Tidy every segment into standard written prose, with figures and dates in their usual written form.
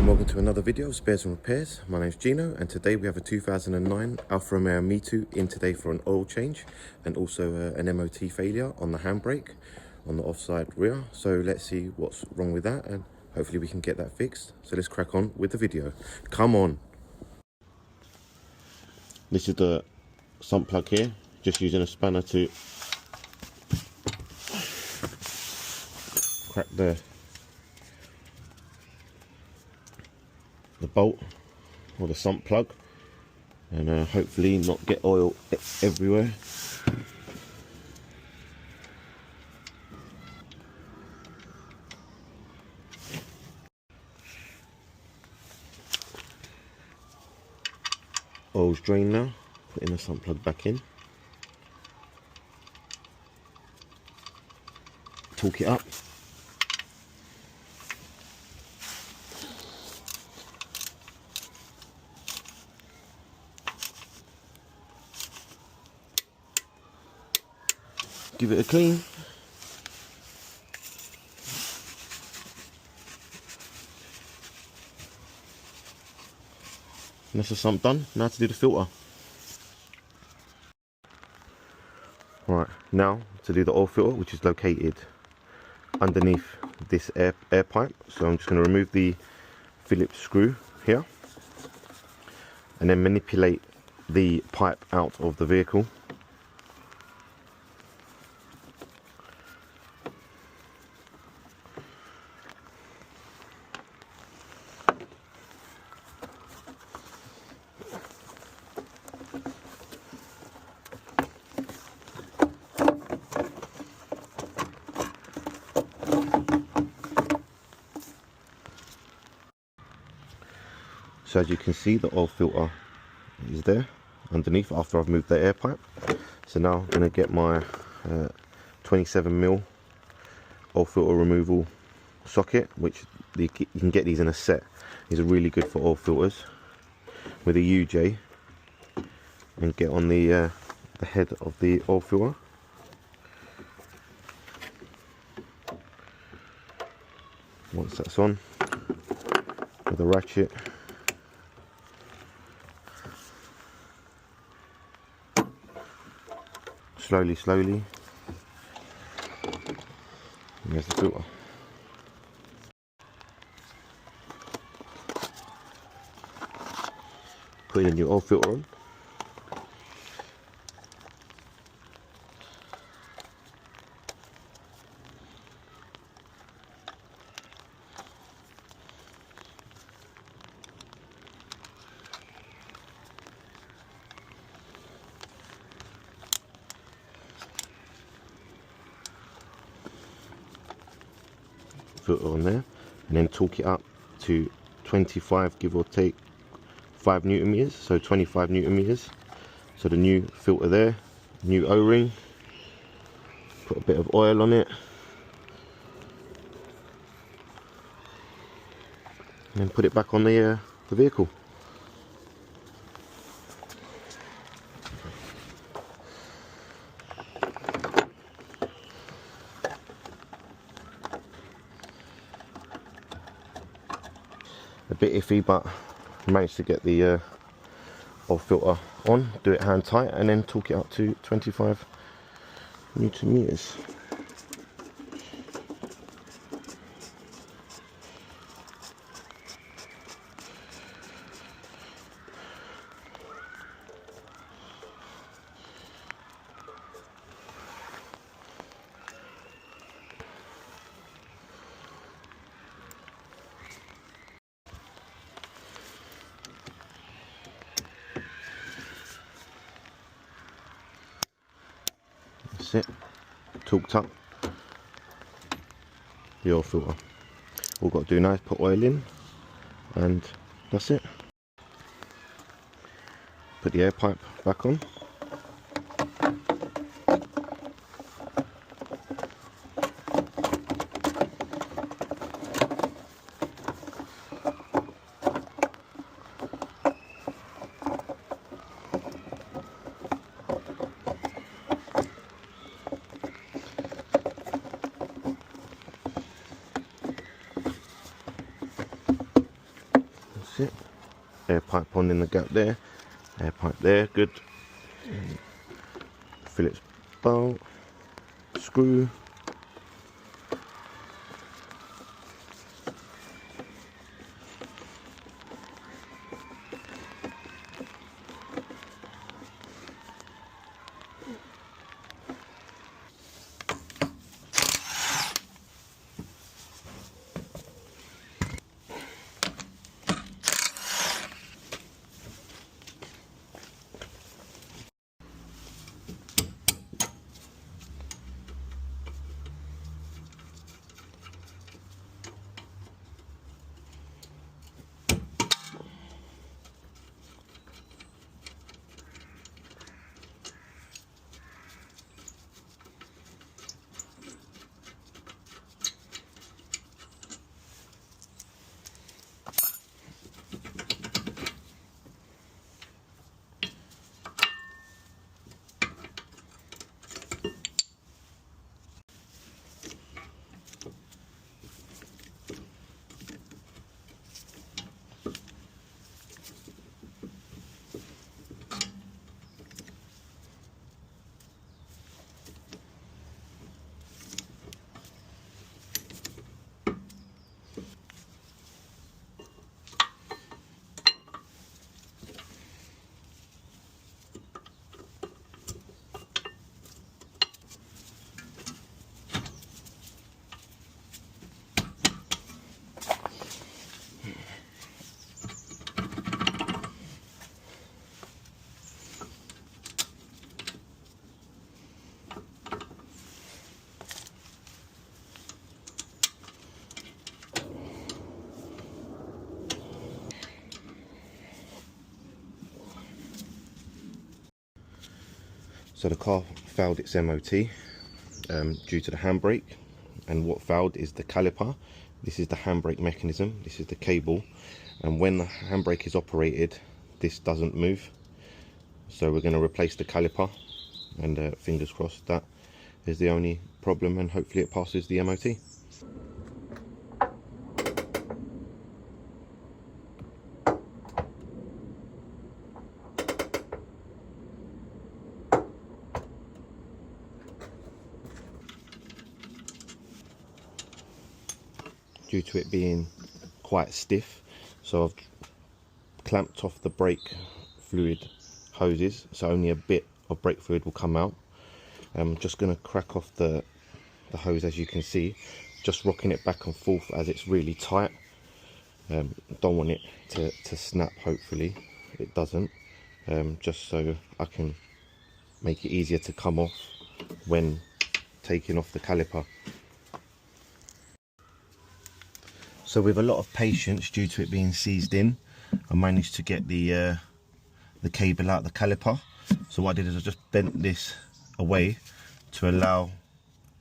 welcome to another video of Spares and Repairs. My name's Gino, and today we have a 2009 Alfa Romeo MiTo in today for an oil change and also an MOT failure on the handbrake on the offside rear. So let's see what's wrong with that and hopefully we can get that fixed. So let's crack on with the video. Come on. This is the sump plug here, just using a spanner to crack the bolt or the sump plug and hopefully not get oil everywhere. Oil's drained now, putting the sump plug back in. Torque it up. Give it a clean. And that's the sump done. Now to do the filter. Right, now to do the oil filter, which is located underneath this air pipe. So I'm just going to remove the Phillips screw here and then manipulate the pipe out of the vehicle. So as you can see, the oil filter is there underneath after I've moved the air pipe. So now I'm going to get my 27mm oil filter removal socket, which you can get these in a set. These are really good for oil filters, with a UJ, and get on the head of the oil filter. Once that's on, with a ratchet, slowly, and there's the filter. Putting a new oil filter on. Filter on there, and then torque it up to 25, give or take 5 Newton meters, so 25 Newton meters. So the new filter there, new O-ring, put a bit of oil on it, and then put it back on the vehicle. A bit iffy, but managed to get the oil filter on, do it hand tight, and then torque it up to 25 Newton meters. That's it, torqued up the oil filter. All we've got to do now is put oil in, and that's it. Put the air pipe back on. that's it. Air pipe on in the gap there, air pipe there, good. Phillips bolt, screw. So the car failed its MOT due to the handbrake, and what failed is the caliper. This is the handbrake mechanism, this is the cable, and when the handbrake is operated, this doesn't move. So we're going to replace the caliper, and fingers crossed that is the only problem, and hopefully it passes the MOT. Due to it being quite stiff, so I've clamped off the brake fluid hoses, so only a bit of brake fluid will come out. I'm just going to crack off the hose, as you can see, just rocking it back and forth as it's really tight. Don't want it to snap, hopefully it doesn't, just so I can make it easier to come off when taking off the caliper. So with a lot of patience, due to it being seized in, I managed to get the cable out of the caliper. So what I did is I just bent this away to allow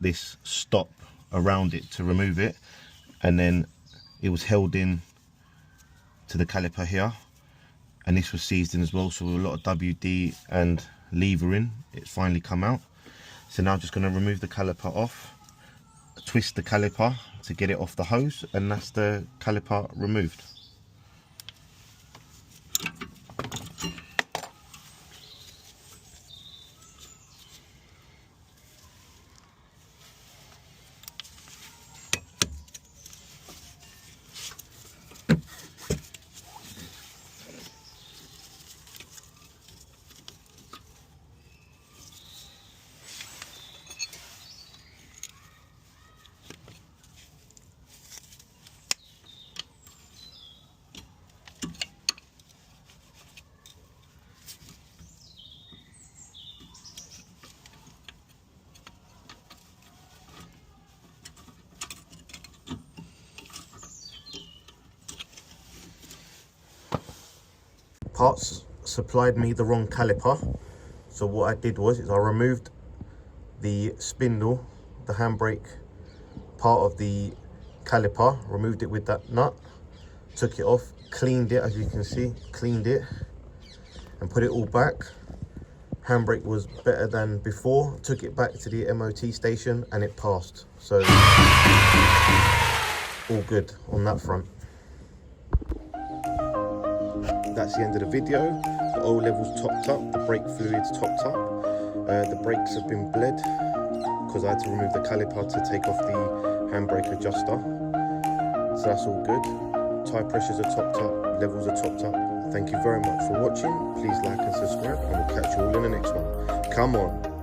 this stop around it to remove it, and then it was held in to the caliper here, and this was seized in as well, so with a lot of WD and levering, it's finally come out. So now I'm just going to remove the caliper off, twist the caliper to get it off the hose, and that's the caliper removed. Parts supplied me the wrong caliper, so what I did was I removed the spindle, the handbrake part of the caliper, removed it with that nut, took it off, cleaned it, as you can see, cleaned it and put it all back. Handbrake was better than before, took it back to the MOT station and it passed, so all good on that front. that's the end of the video. The oil levels topped up, the brake fluids topped up. The brakes have been bled because I had to remove the caliper to take off the handbrake adjuster. So that's all good. Tyre pressures are topped up, levels are topped up. Thank you very much for watching. Please like and subscribe, and we'll catch you all in the next one. Come on.